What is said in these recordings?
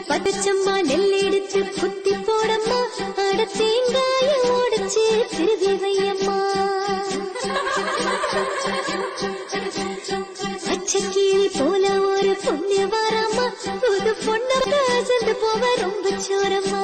பச்சம்மா நெல்லெடுத்து குத்தி போடம்மா, அட தேங்காய உடைச்சு திருவி வையம்மா. பச்சைக்கிளி போல ஒரு பொண்ணு வரம்மா, புது பொண்ணு சேர்ந்து போக ரொம்ப சோரம்மா.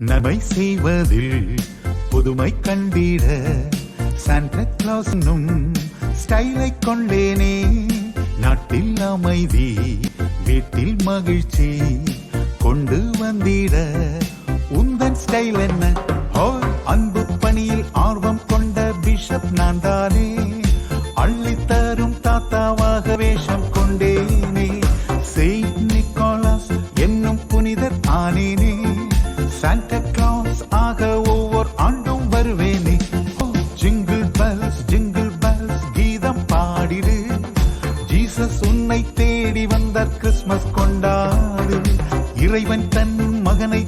நன்மை செய்வதில் புதுமை கண்டிட சாண்டா கிளாஸ் என்னும் ஸ்டைலை கொண்டேனே. நாட்டில் அமைதி, வீட்டில் மகிழ்ச்சி கொண்டு வந்திட உந்தன் ஸ்டைல் என்ன? ஓ, அன்பு பணியில் ஆர்வம் கொண்ட பிஷப் நான் தானே. அள்ளித்தரும் தாத்தாவாக வேஷம் கொண்டேனே. செயின்ட் நிக்கோலாஸ் என்னும் புனிதர் ஆனேனே. சாண்டா கிளாஸ் ஆக ஒவ்வொரு ஆண்டும் வருவேனே. ஜிங்கிள் பெல்ஸ் கீதம் பாடிடு. ஜீசஸ் உன்னை தேடி வந்தார், கிறிஸ்துமஸ் கொண்டாடு. இறைவன் தன் மகனை